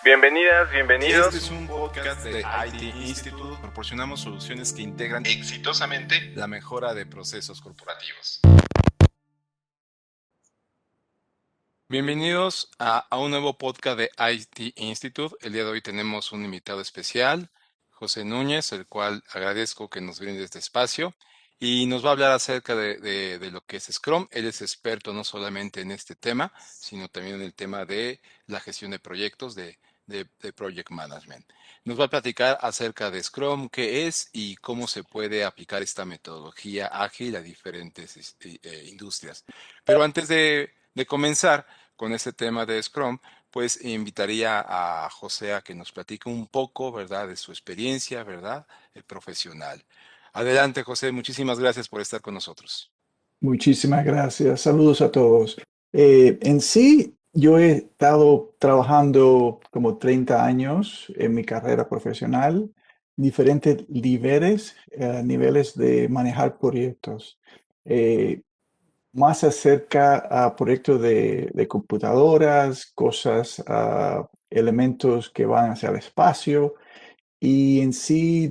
Bienvenidas, bienvenidos. Este es un podcast de IT Institute. Proporcionamos soluciones que integran exitosamente la mejora de procesos corporativos. Bienvenidos a un nuevo podcast de IT Institute. El día de hoy tenemos un invitado especial, José Núñez, el cual agradezco que nos brinde este espacio y nos va a hablar acerca de lo que es Scrum. Él es experto no solamente en este tema, sino también en el tema de la gestión de proyectos, de Project Management. Nos va a platicar acerca de Scrum, qué es y cómo se puede aplicar esta metodología ágil a diferentes industrias. Pero antes de comenzar con este tema de Scrum, pues invitaría a José a que nos platique un poco, ¿verdad?, de su experiencia, ¿verdad?, profesional. Adelante, José, muchísimas gracias por estar con nosotros. Muchísimas gracias. Saludos a todos. En sí, yo he estado trabajando como 30 años en mi carrera profesional, diferentes niveles de manejar proyectos. Eh, Más acerca a proyectos de computadoras, cosas, elementos que van hacia el espacio y en sí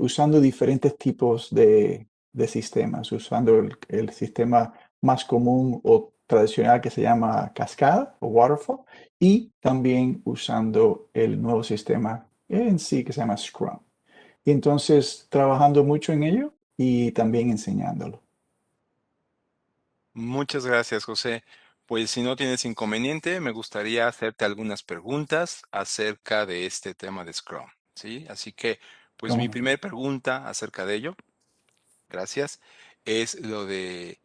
usando diferentes tipos de sistemas, usando el sistema más común o tradicional que se llama cascada o waterfall y también usando el nuevo sistema en sí que se llama Scrum. Y entonces trabajando mucho en ello y también enseñándolo. Muchas gracias, José. Pues si no tienes inconveniente, me gustaría hacerte algunas preguntas acerca de este tema de Scrum, ¿sí? Así que, pues ¿Cómo mi no? primera pregunta acerca de ello, gracias, es lo de.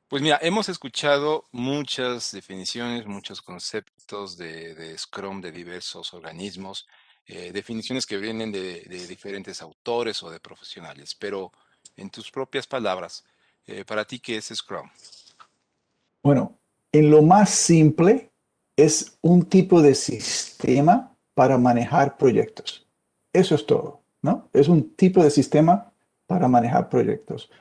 Pues mira, hemos escuchado muchas definiciones, muchos conceptos de Scrum de diversos organismos, definiciones que vienen de diferentes autores o de profesionales, pero en tus propias palabras, para ti, ¿qué es Scrum? Bueno, en lo más simple es un tipo de sistema para manejar proyectos. Eso es todo, ¿no? Es un tipo de sistema para manejar proyectos.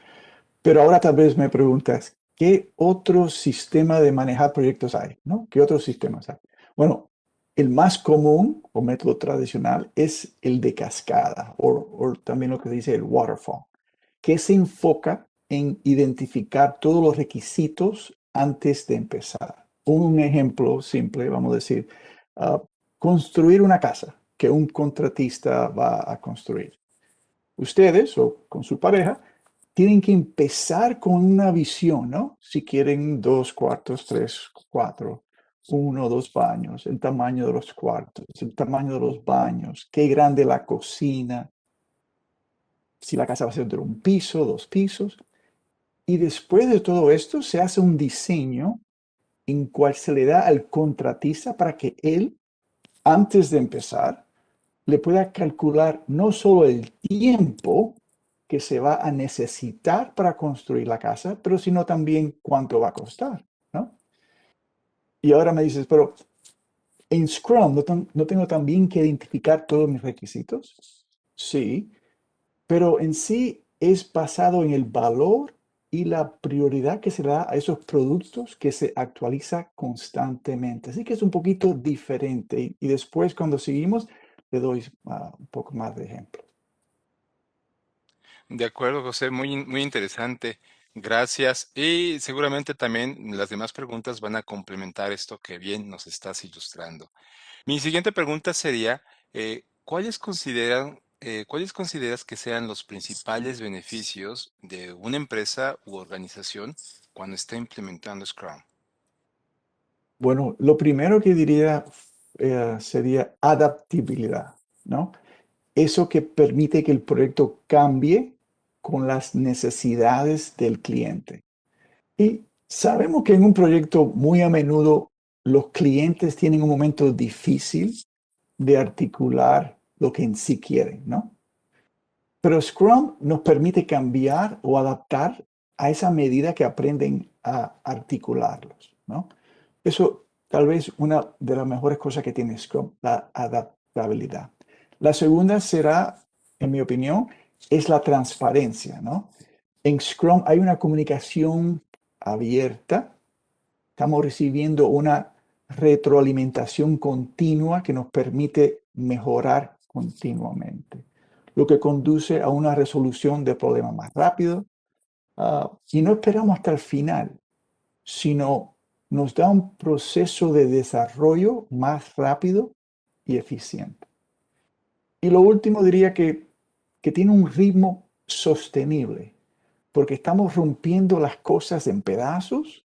Pero ahora tal vez me preguntas, ¿qué otro sistema de manejar proyectos hay? ¿No? ¿Qué otros sistemas hay? Bueno, el más común o método tradicional es el de cascada o también lo que dice el waterfall, que se enfoca en identificar todos los requisitos antes de empezar. Un ejemplo simple, vamos a decir, ah, construir una casa que un contratista va a construir. Ustedes o con su pareja tienen que empezar con una visión, ¿no? Si quieren 2 cuartos, 3, 4, 1 o 2 baños, el tamaño de los cuartos, el tamaño de los baños, qué grande la cocina, si la casa va a ser de un piso, 2 pisos. Y después de todo esto se hace un diseño en cual se le da al contratista para que él, antes de empezar, le pueda calcular no solo el tiempo que se va a necesitar para construir la casa, pero sino también cuánto va a costar, ¿no? Y ahora me dices, pero en Scrum no tengo también que identificar todos mis requisitos. Sí, pero en sí es basado en el valor y la prioridad que se da a esos productos que se actualiza constantemente. Así que es un poquito diferente. Y después, cuando seguimos, le doy un poco más de ejemplos. De acuerdo, José, muy interesante. Gracias. Y seguramente también las demás preguntas van a complementar esto que bien nos estás ilustrando. Mi siguiente pregunta sería, ¿cuáles consideras que sean los principales beneficios de una empresa u organización cuando está implementando Scrum? Bueno, lo primero que diría sería adaptabilidad, ¿no? Eso que permite que el proyecto cambie con las necesidades del cliente. Y sabemos que en un proyecto muy a menudo los clientes tienen un momento difícil de articular lo que en sí quieren, ¿no? Pero Scrum nos permite cambiar o adaptar a esa medida que aprenden a articularlos, ¿no? Eso tal vez una de las mejores cosas que tiene Scrum, la adaptabilidad. La segunda será, en mi opinión, es la transparencia, ¿no? En Scrum hay una comunicación abierta. Estamos recibiendo una retroalimentación continua que nos permite mejorar continuamente, lo que conduce a una resolución de problemas más rápido. Y no esperamos hasta el final, sino nos da un proceso de desarrollo más rápido y eficiente. Y lo último diría que tiene un ritmo sostenible, porque estamos rompiendo las cosas en pedazos,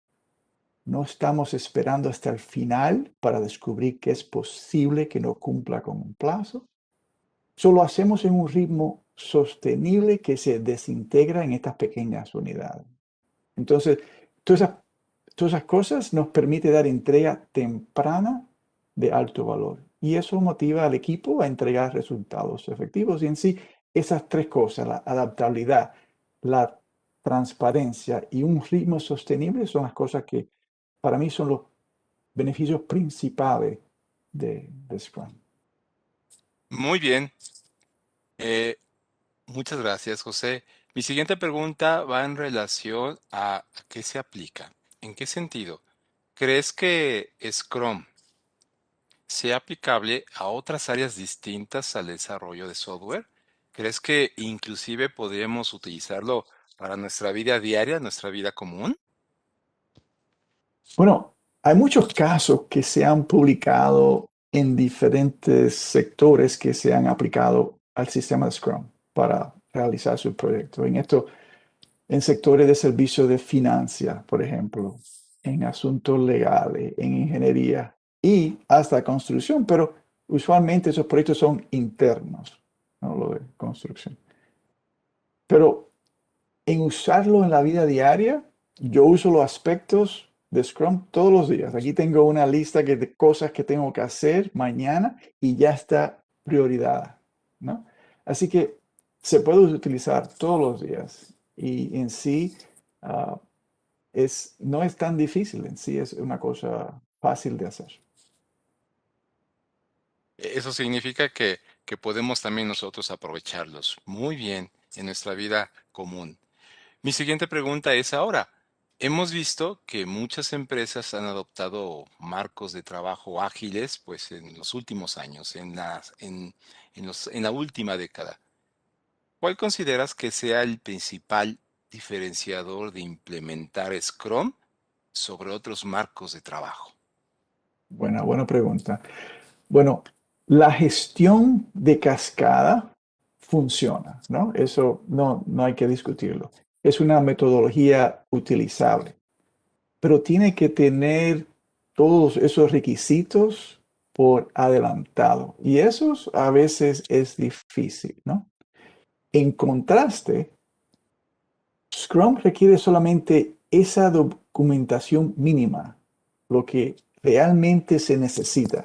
no estamos esperando hasta el final para descubrir que es posible que no cumpla con un plazo. Solo hacemos en un ritmo sostenible que se desintegra en estas pequeñas unidades. Entonces, todas esas, todas esas cosas nos permite dar entrega temprana de alto valor. Y eso motiva al equipo a entregar resultados efectivos. Y en sí, esas tres cosas, la adaptabilidad, la transparencia y un ritmo sostenible son las cosas que para mí son los beneficios principales de Scrum. Muy bien. Eh, Muchas gracias, José. Mi siguiente pregunta va en relación a qué se aplica. ¿En qué sentido? ¿Crees que Scrum sea aplicable a otras áreas distintas al desarrollo de software? ¿Crees que inclusive podríamos utilizarlo para nuestra vida diaria, nuestra vida común? Bueno, hay muchos casos que se han publicado en diferentes sectores que se han aplicado al sistema de Scrum para realizar su proyecto. En esto, en sectores de servicio de finanzas, por ejemplo, en asuntos legales, en ingeniería y hasta construcción, pero usualmente esos proyectos son internos, no lo de construcción. Pero en usarlo en la vida diaria, yo uso los aspectos de Scrum todos los días. Aquí tengo una lista de cosas que tengo que hacer mañana y ya está prioridad, ¿no? Así que se puede utilizar todos los días y en sí ah, no es tan difícil, en sí es una cosa fácil de hacer. Eso significa que podemos también nosotros aprovecharlos muy bien en nuestra vida común. Mi siguiente pregunta es ahora. Hemos visto que muchas empresas han adoptado marcos de trabajo ágiles, pues en los últimos años, en la última década. ¿Cuál consideras que sea el principal diferenciador de implementar Scrum sobre otros marcos de trabajo? Buena pregunta. Bueno, la gestión de cascada funciona, ¿no? Eso no hay que discutirlo. Es una metodología utilizable, pero tiene que tener todos esos requisitos por adelantado y eso a veces es difícil, ¿no? En contraste, Scrum requiere solamente esa documentación mínima, lo que realmente se necesita.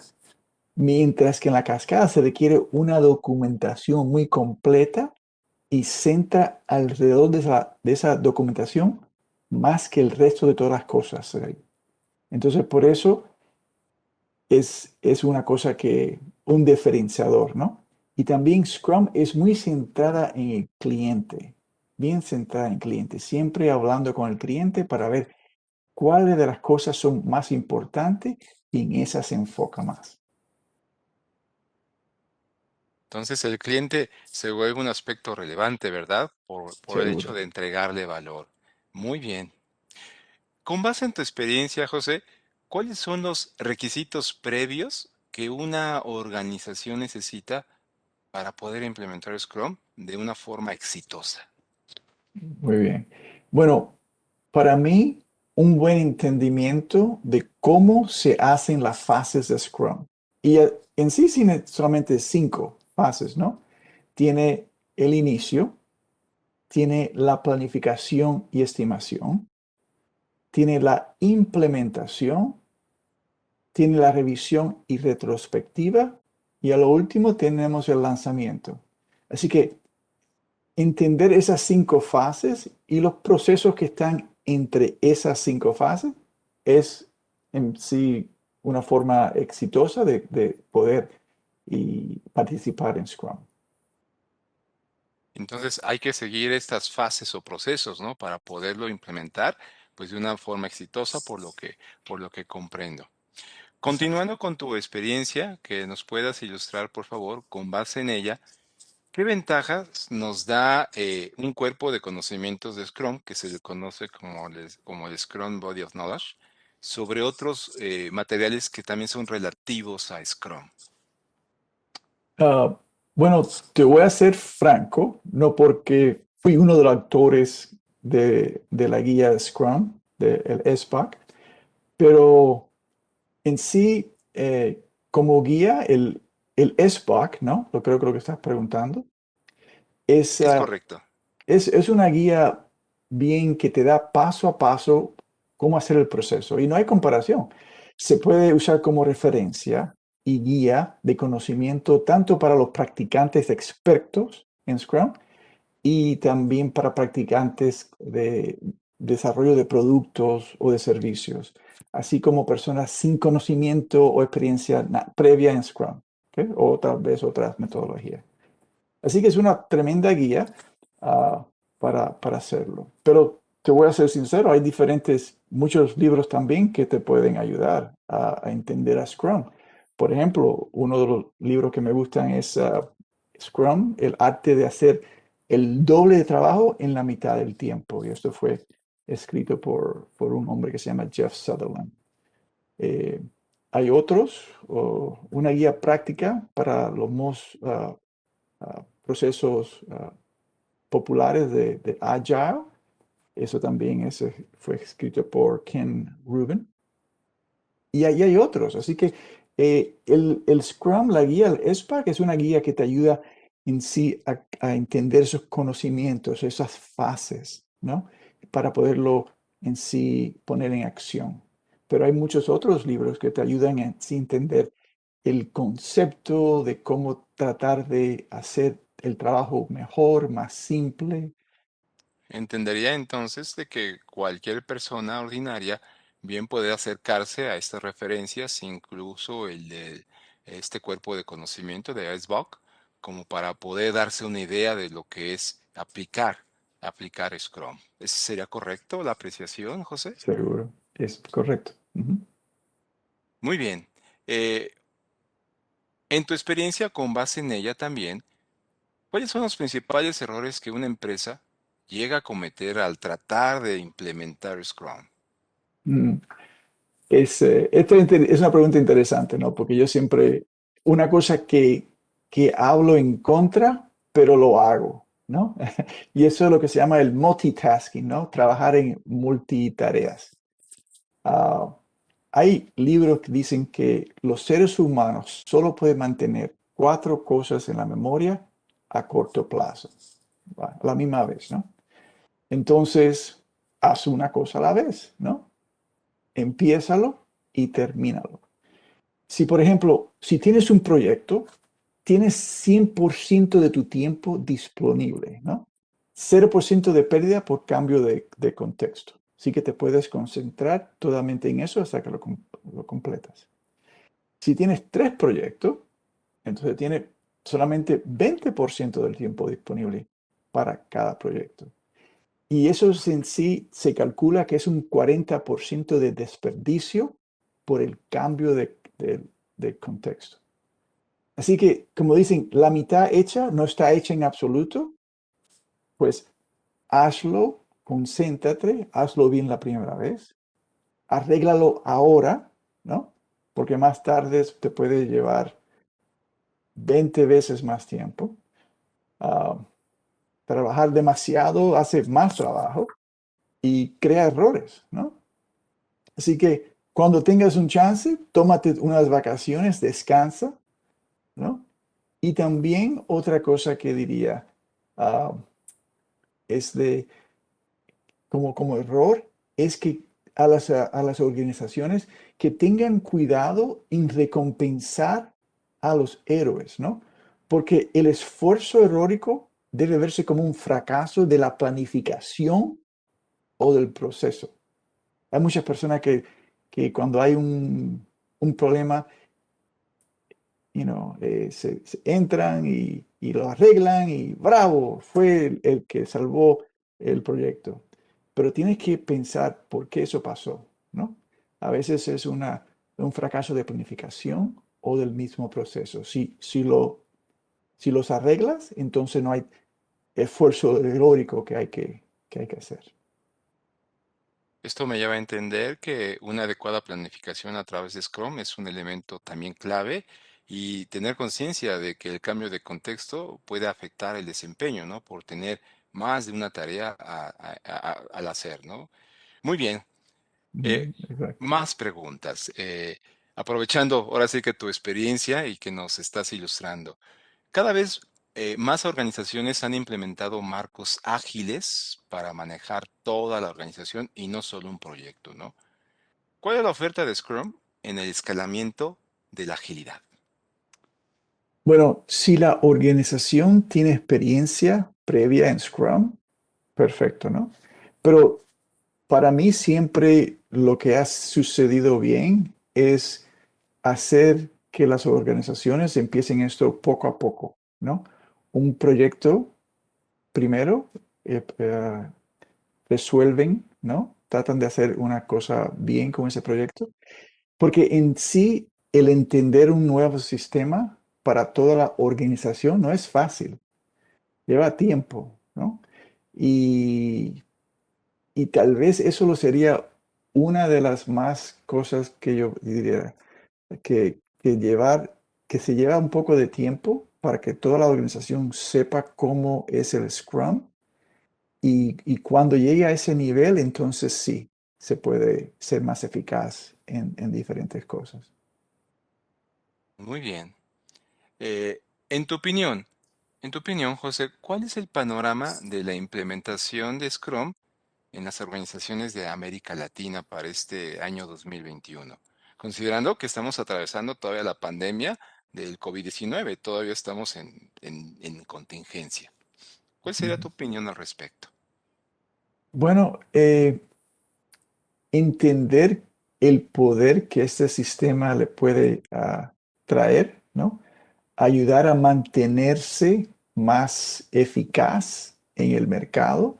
Mientras que en la cascada se requiere una documentación muy completa y centra alrededor de esa documentación más que el resto de todas las cosas. Entonces, por eso es una cosa un diferenciador, ¿no? Y también Scrum es muy centrada en el cliente, bien centrada en el cliente, siempre hablando con el cliente para ver cuáles de las cosas son más importantes y en esas se enfoca más. Entonces el cliente se vuelve un aspecto relevante, ¿verdad? Por el hecho Seguro. de entregarle valor. Muy bien. Con base en tu experiencia, José, ¿cuáles son los requisitos previos que una organización necesita para poder implementar Scrum de una forma exitosa? Muy bien. Bueno, para mí, un buen entendimiento de cómo se hacen las fases de Scrum. Y en sí tiene solamente 5 fases, ¿no? Tiene el inicio, tiene la planificación y estimación, tiene la implementación, tiene la revisión y retrospectiva, y a lo último tenemos el lanzamiento. Así que entender esas 5 fases y los procesos que están entre esas 5 fases es en sí una forma exitosa de poder y participar en Scrum. Entonces hay que seguir estas fases o procesos, ¿no? Para poderlo implementar, pues de una forma exitosa, por lo que comprendo. Continuando con tu experiencia, que nos puedas ilustrar, por favor, con base en ella, ¿qué ventajas nos da un cuerpo de conocimientos de Scrum, que se le conoce como el Scrum Body of Knowledge, sobre otros materiales que también son relativos a Scrum? Ah, bueno, te voy a ser franco, no porque fui uno de los autores de la guía Scrum, del SPAC, pero en sí, como guía, el SPAC, ¿no? Lo creo que lo que estás preguntando, es, Es ah, correcto. es una guía bien que te da paso a paso cómo hacer el proceso. Y no hay comparación. Se puede usar como referencia y guía de conocimiento tanto para los practicantes expertos en Scrum y también para practicantes de desarrollo de productos o de servicios, así como personas sin conocimiento o experiencia previa en Scrum, ¿ok? O tal vez otras metodologías. Así que es una tremenda guía ah, para hacerlo. Pero te voy a ser sincero, hay muchos libros también que te pueden ayudar a entender a Scrum. Por ejemplo, uno de los libros que me gustan es Scrum, el arte de hacer el doble de trabajo en la mitad del tiempo. Y esto fue escrito por un hombre que se llama Jeff Sutherland. Eh, Hay otros, una guía práctica para los más procesos populares de Agile. Eso también fue escrito por Ken Rubin. Y ahí hay otros. Así que el Scrum, la guía, el SPAC, es una guía que te ayuda en sí a entender esos conocimientos, esas fases, ¿no? Para poderlo en sí poner en acción. Pero hay muchos otros libros que te ayudan a sí entender el concepto de cómo tratar de hacer el trabajo mejor, más simple. Entendería entonces de que cualquier persona ordinaria bien puede acercarse a estas referencias, incluso el de este cuerpo de conocimiento de IceBook, como para poder darse una idea de lo que es aplicar Scrum. ¿Ese sería correcto la apreciación, José? Seguro, es correcto. Ujú. Muy bien. Eh, en tu experiencia con base en ella también, ¿cuáles son los principales errores que una empresa llega a cometer al tratar de implementar Scrum? Mm. Es una pregunta interesante, ¿no? Porque yo siempre, una cosa que hablo en contra, pero lo hago, ¿no? Y eso es lo que se llama el multitasking, ¿no? Trabajar en multitareas. Ah, Hay libros que dicen que los seres humanos solo pueden mantener cuatro cosas en la memoria a corto plazo, a la misma vez, ¿no? Entonces, haz una cosa a la vez, ¿no? Empiézalo y termínalo. Si, por ejemplo, si tienes un proyecto, tienes 100% de tu tiempo disponible, ¿no? 0% de pérdida por cambio de contexto. Así que te puedes concentrar totalmente en eso hasta que lo completas. Si tienes tres proyectos, entonces tienes solamente 20% del tiempo disponible para cada proyecto. Y eso en sí se calcula que es un 40% de desperdicio por el cambio de contexto. Así que, como dicen, la mitad hecha no está hecha en absoluto, pues hazlo, concéntrate, hazlo bien la primera vez, arréglalo ahora, ¿no? Porque más tarde te puede llevar 20 veces más tiempo. Ah, Trabajar demasiado hace más trabajo y crea errores, ¿no? Así que cuando tengas un chance, tómate unas vacaciones, descansa, ¿no? Y también otra cosa que diría ah, es como error, es que a las organizaciones que tengan cuidado en recompensar a los héroes, ¿no? Porque el esfuerzo heroico debe verse como un fracaso de la planificación o del proceso. Hay muchas personas que cuando hay un problema, se entran y lo arreglan y bravo, fue el que salvó el proyecto. Pero tienes que pensar por qué eso pasó, ¿no? A veces es un fracaso de planificación o del mismo proceso. Si los arreglas, entonces no hay esfuerzo heroico que hay que hacer. Esto me lleva a entender que una adecuada planificación a través de Scrum es un elemento también clave y tener conciencia de que el cambio de contexto puede afectar el desempeño, ¿no? Por tener más de una tarea al hacer, ¿no? Muy bien. Eh, Exacto. Más preguntas. Aprovechando ahora sí que tu experiencia y que nos estás ilustrando. Cada vez más organizaciones han implementado marcos ágiles para manejar toda la organización y no solo un proyecto, ¿no? ¿Cuál es la oferta de Scrum en el escalamiento de la agilidad? Bueno, si la organización tiene experiencia previa en Scrum, perfecto, ¿no? Pero para mí siempre lo que ha sucedido bien es hacer que las organizaciones empiecen esto poco a poco, ¿no? Un proyecto primero, resuelven, ¿no? Tratan de hacer una cosa bien con ese proyecto, porque en sí el entender un nuevo sistema para toda la organización no es fácil, lleva tiempo, ¿no? Y, y tal vez eso lo sería una de las más cosas que yo diría que llevar, que se lleva un poco de tiempo para que toda la organización sepa cómo es el Scrum y cuando llegue a ese nivel, entonces sí, se puede ser más eficaz en diferentes cosas. Muy bien. Eh, en tu opinión, José, ¿cuál es el panorama de la implementación de Scrum en las organizaciones de América Latina para este año 2021? Considerando que estamos atravesando todavía la pandemia del COVID-19, todavía estamos en contingencia. ¿Cuál sería tu opinión al respecto? Bueno, entender el poder que este sistema le puede traer, ¿no? Ayudar a mantenerse más eficaz en el mercado,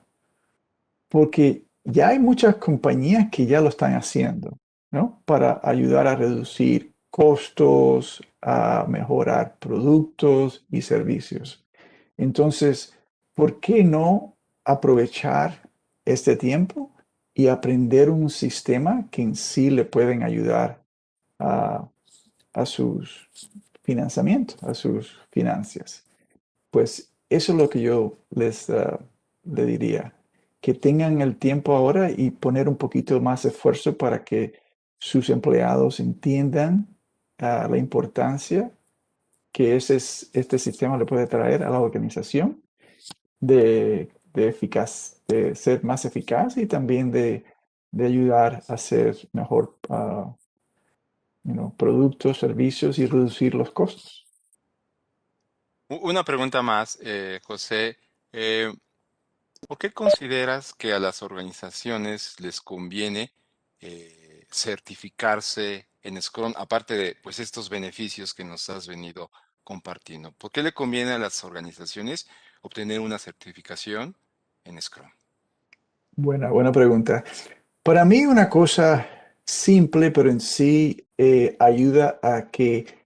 porque ya hay muchas compañías que ya lo están haciendo, ¿no? Para ayudar a reducir costos, a mejorar productos y servicios. Entonces, ¿por qué no aprovechar este tiempo y aprender un sistema que en sí le pueden ayudar a, a sus financiamientos, a sus finanzas? Pues eso es lo que yo le diría, que tengan el tiempo ahora y poner un poquito más esfuerzo para que sus empleados entiendan la importancia que este sistema le puede traer a la organización de ser más eficaz y también de ayudar a hacer mejor productos, servicios y reducir los costos. Una pregunta más, José. Eh, ¿Por qué consideras que a las organizaciones les conviene certificarse en Scrum, aparte de pues estos beneficios que nos has venido compartiendo? ¿Por qué le conviene a las organizaciones obtener una certificación en Scrum? Buena pregunta. Para mí una cosa simple, pero en sí ayuda a que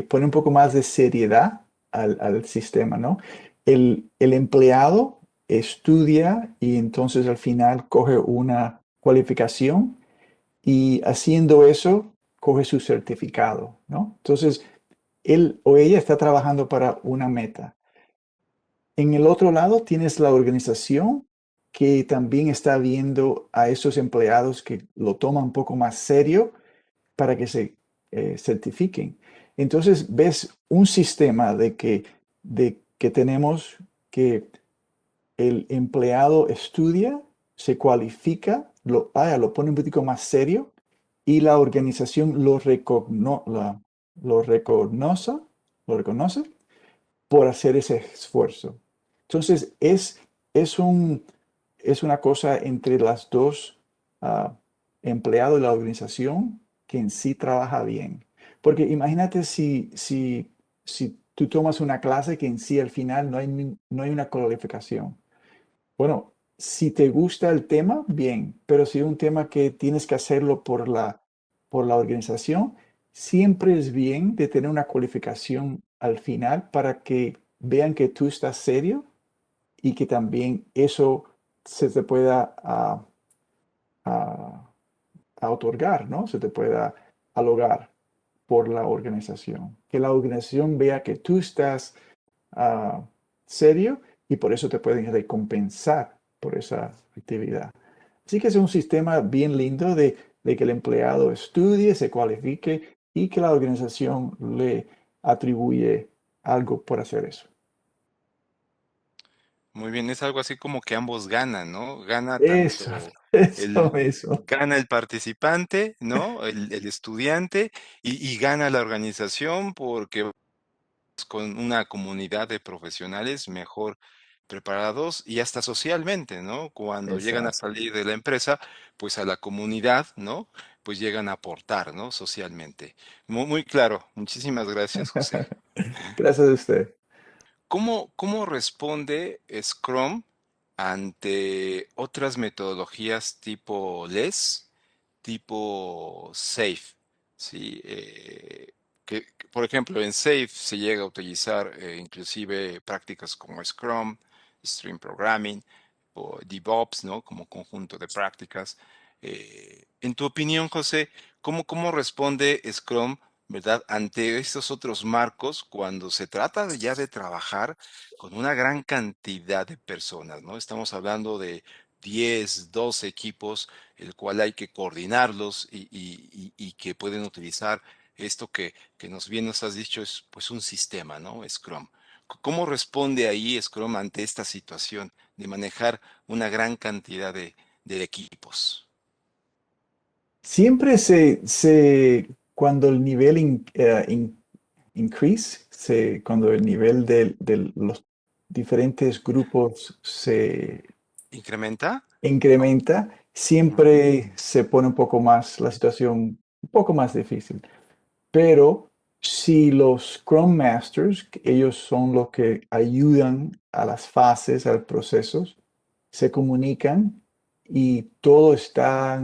pone un poco más de seriedad al sistema, ¿no? El empleado estudia y entonces al final coge una cualificación y haciendo eso coge su certificado, ¿no? Entonces, él o ella está trabajando para una meta. En el otro lado tienes la organización que también está viendo a esos empleados que lo toman un poco más serio para que se certifiquen. Entonces ves un sistema de que tenemos que el empleado estudia, se cualifica, lo pone un poquito más serio y la organización lo lo reconoce por hacer ese esfuerzo. Entonces, es, un, es una cosa entre las dos uh, empleados de la organización que en sí trabaja bien. Porque imagínate si tú tomas una clase que en sí al final no hay una cualificación. Bueno, si te gusta el tema, bien, pero si es un tema que tienes que hacerlo por la organización, siempre es bien de tener una cualificación al final para que vean que tú estás serio y que también eso se te pueda a- a otorgar, ¿no? Se te pueda alogar por la organización. Que la organización vea que tú estás ah, serio y por eso te pueden recompensar por esa actividad. Así que es un sistema bien lindo de que el empleado estudie, se cualifique y que la organización le atribuye algo por hacer eso. Muy bien, es algo así como que ambos ganan, ¿no? Gana Eso, tanto eso el, mismo. gana el participante, ¿no? El estudiante y gana la organización porque con una comunidad de profesionales mejor preparados y hasta socialmente, ¿no? Cuando llegan a Exacto. salir de la empresa, pues a la comunidad, ¿no? Pues llegan a aportar, ¿no? Socialmente. Muy, muy claro. Muchísimas gracias, José. Gracias a usted. ¿Cómo responde Scrum ante otras metodologías tipo LESS, tipo SAFe? ¿Sí? Por ejemplo, en SAFe se llega a utilizar inclusive prácticas como Scrum, Stream Programming o DevOps, ¿no? Como conjunto de prácticas. En tu opinión, José, ¿cómo responde Scrum, ¿verdad? Ante estos otros marcos cuando se trata ya de trabajar con una gran cantidad de personas, ¿no? Estamos hablando de 10, 12 equipos, el cual hay que coordinarlos y que pueden utilizar esto que bien nos has dicho es pues un sistema, ¿no? Scrum. ¿Cómo responde ahí Scrum ante esta situación de manejar una gran cantidad de equipos? Siempre cuando el nivel increase, cuando el nivel de los diferentes grupos se ¿Incrementa? incrementa, Ujú. siempre se pone un poco más la situación, un poco más difícil. Pero si los Scrum Masters, que ellos son los que ayudan a las fases, al proceso, se comunican y todo está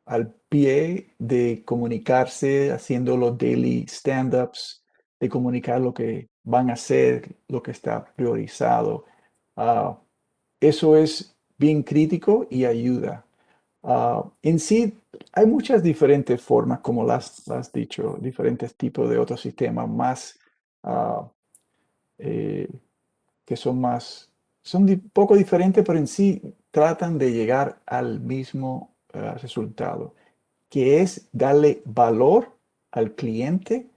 al pie de comunicarse, haciendo los daily stand-ups, de comunicar lo que van a hacer, lo que está priorizado. Ah, Eso es bien crítico y ayuda. En sí, hay muchas diferentes formas, como las has dicho, diferentes tipos de otros sistemas más ah, eh, que son poco diferentes, pero en sí tratan de llegar al mismo resultado, que es darle valor al cliente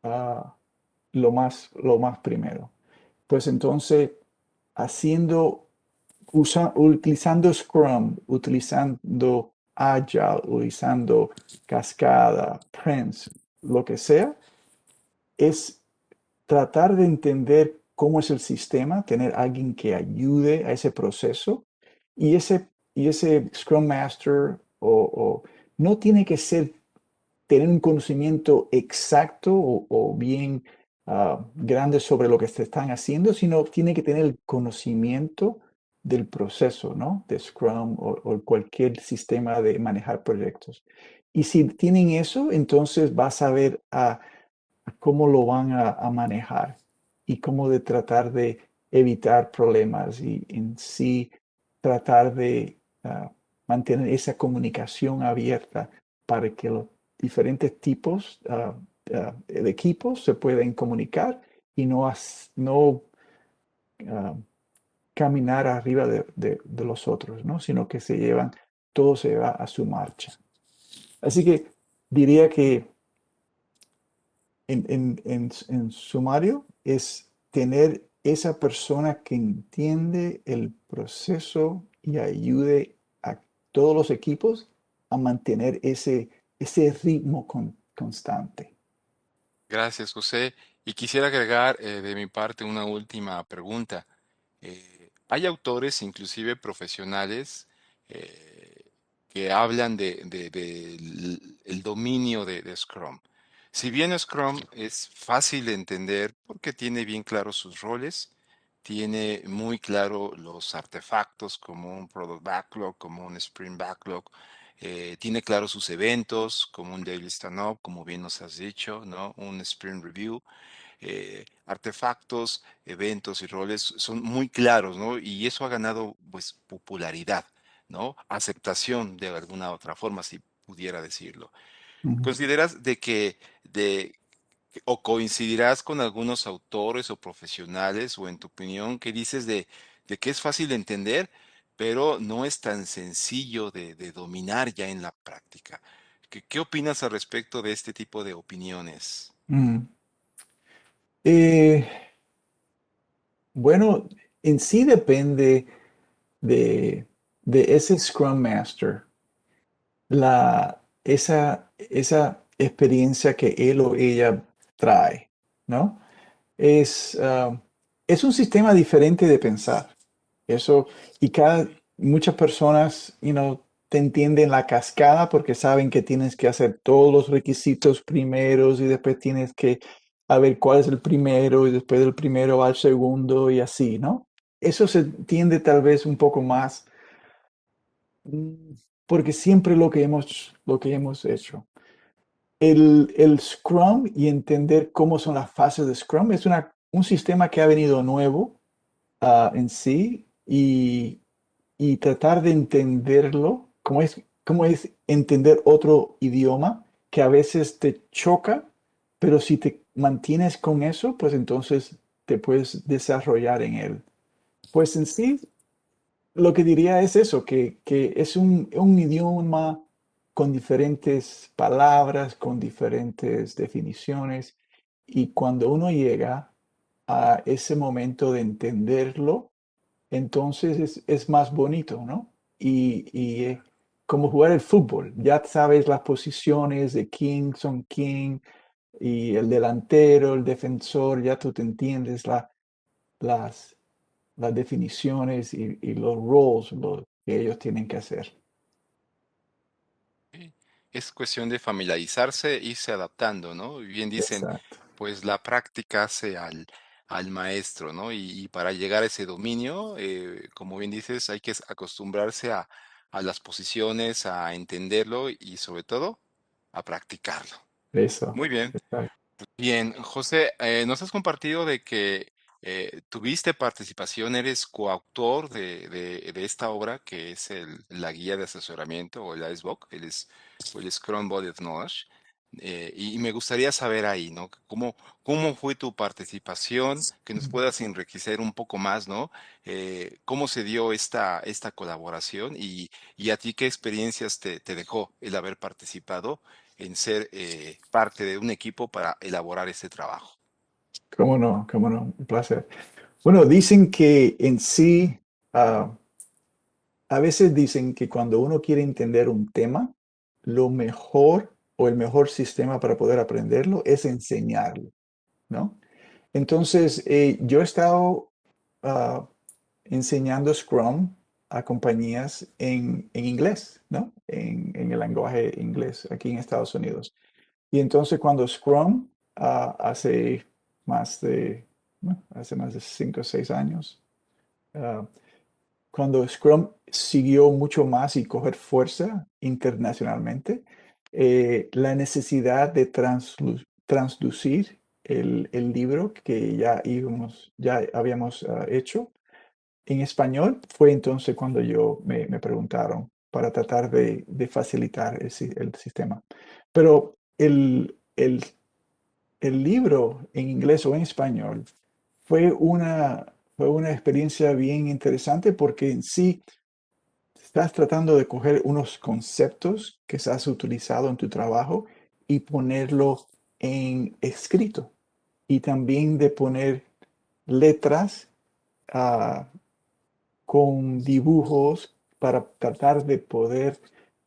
ah, lo más primero. Pues entonces, haciendo utilizando Scrum, utilizando Agile, utilizando Cascada, Prince, lo que sea, es tratar de entender cómo es el sistema, tener alguien que ayude a ese proceso y ese Scrum Master no tiene que ser tener un conocimiento exacto o bien grande sobre lo que se están haciendo, sino tiene que tener el conocimiento del proceso, ¿no? De Scrum o cualquier sistema de manejar proyectos. Y si tienen eso, entonces vas a ver a cómo lo van a manejar y cómo de tratar de evitar problemas y en sí tratar de mantener esa comunicación abierta para que los diferentes tipos de equipos se pueden comunicar y no ah, caminar arriba de los otros, ¿no? Sino que todo se va a su marcha. Así que diría que en sumario es tener esa persona que entiende el proceso y ayude a todos los equipos a mantener ese ritmo constante. Gracias, José. Y quisiera agregar de mi parte una última pregunta. Hay autores, inclusive profesionales, que hablan el dominio de Scrum. Si bien Scrum es fácil de entender porque tiene bien claros sus roles, tiene muy claro los artefactos como un Product Backlog, como un Sprint Backlog, tiene claro sus eventos, como un daily stand-up, como bien nos has dicho, ¿no? Un sprint review, artefactos, eventos y roles son muy claros, ¿no? Y eso ha ganado, pues, popularidad, ¿no? Aceptación de alguna otra forma, si pudiera decirlo. Ujú. ¿Consideras de, o coincidirás con algunos autores o profesionales, o en tu opinión, que dices de que es fácil de entender, pero no es tan sencillo de dominar ya en la práctica? ¿Qué opinas al respecto de este tipo de opiniones? Mm. Eh, bueno, en sí depende de, de ese Scrum Master, esa experiencia que él o ella trae, ¿no? Es, es un sistema diferente de pensar. Eso, y muchas personas, te entienden la cascada porque saben que tienes que hacer todos los requisitos primeros y después tienes que a ver cuál es el primero y después del primero al segundo y así, ¿no? Eso se entiende tal vez un poco más mm, porque siempre lo que hemos hecho. El Scrum y entender cómo son las fases de Scrum es un sistema que ha venido nuevo en sí y tratar de entenderlo, cómo es entender otro idioma que a veces te choca, pero si te mantienes con eso, pues entonces te puedes desarrollar en él. Pues en sí, lo que diría es eso, que es un idioma con diferentes palabras, con diferentes definiciones, y cuando uno llega a ese momento de entenderlo, entonces es más bonito, ¿no? Y como jugar el fútbol, ya sabes las posiciones de quién son quién, y el delantero, el defensor, ya tú te entiendes las, las definiciones y los roles lo que ellos tienen que hacer. Sí. Es cuestión de familiarizarse, irse adaptando, ¿no? Y bien dicen, Exacto, pues la práctica hace al maestro, ¿no? Y para llegar a ese dominio, como bien dices, hay que acostumbrarse a las posiciones, a entenderlo y sobre todo a practicarlo. eso, Muy bien. exacto. Bien, José, nos has compartido de que tuviste participación, eres coautor de esta obra que es la guía de asesoramiento o el ICEBOK, o el Scrum Body of Knowledge. Y me gustaría saber ahí, ¿no? ¿Cómo fue tu participación? Que nos puedas enriquecer un poco más, ¿no? ¿Cómo se dio esta colaboración y a ti qué experiencias te dejó el haber participado en ser parte de un equipo para elaborar este trabajo? ¿Cómo no? ¿Cómo no? Un placer. Bueno, dicen que en sí, ah, a veces dicen que cuando uno quiere entender un tema, lo mejor o el mejor sistema para poder aprenderlo es enseñarlo, ¿no? Entonces, yo he estado ah, enseñando Scrum a compañías en inglés, ¿no? En el lenguaje inglés aquí en Estados Unidos. Y entonces cuando Scrum hace más de 5 o 6 años, ah, cuando Scrum siguió mucho más y coger fuerza internacionalmente, la necesidad de transducir el libro que ya habíamos hecho en español fue entonces cuando me preguntaron para tratar de facilitar el sistema. Pero el libro en inglés o en español fue una experiencia bien interesante porque en sí estás tratando de coger unos conceptos que has utilizado en tu trabajo y ponerlo en escrito y también de poner letras ah, con dibujos para tratar de poder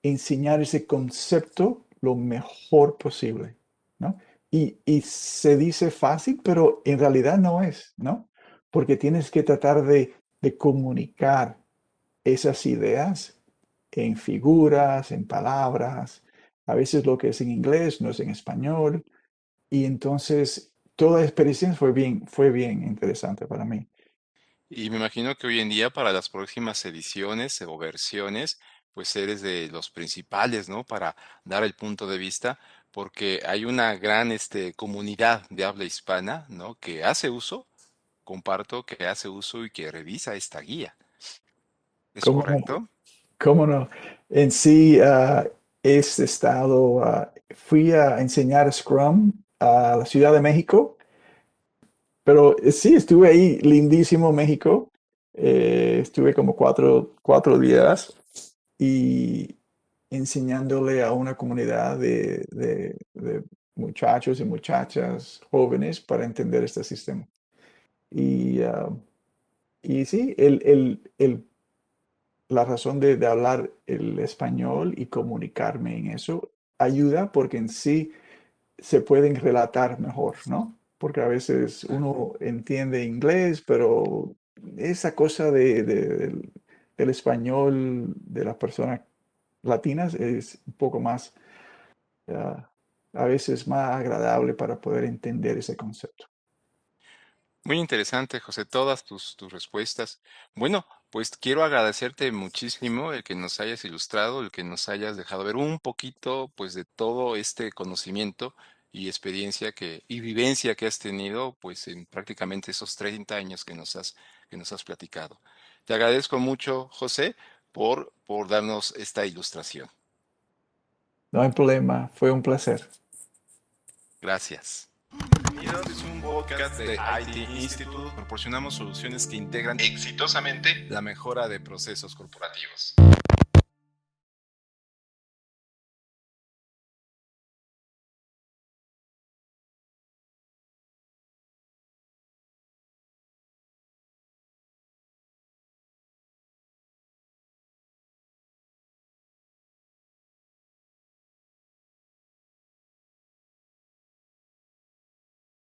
enseñar ese concepto lo mejor posible, ¿no? Y se dice fácil, pero en realidad no es, ¿no? Porque tienes que tratar de comunicar esas ideas en figuras, en palabras. A veces lo que es en inglés no es en español. Y entonces toda la experiencia fue bien interesante para mí. Y me imagino que hoy en día para las próximas ediciones o versiones pues eres de los principales, ¿no? Para dar el punto de vista, porque hay una gran comunidad de habla hispana, ¿no? Que hace uso, comparto, que hace uso y que revisa esta guía. ¿Es ¿Cómo no? correcto? ¿Cómo no? En sí, fui a enseñar Scrum a la Ciudad de México, pero sí, estuve ahí, lindísimo México. Estuve como cuatro días y enseñándole a una comunidad de muchachos y muchachas jóvenes para entender este sistema. Y, ah, y sí, la razón de hablar el español y comunicarme en eso ayuda porque en sí se pueden relatar mejor, ¿no? Porque a veces uno entiende inglés, pero esa cosa del español de las personas latinas es un poco más, ah, a veces más agradable para poder entender ese concepto. Muy interesante, José, todas tus respuestas. Bueno, pues quiero agradecerte muchísimo el que nos hayas ilustrado, el que nos hayas dejado ver un poquito, pues, de todo este conocimiento y experiencia y vivencia que has tenido, pues, en prácticamente esos 30 años que nos has platicado. Te agradezco mucho, José, por darnos esta ilustración. No hay problema, fue un placer. Gracias. Bienvenidos, este es un podcast de IT Institute. Proporcionamos soluciones que integran exitosamente la mejora de procesos corporativos.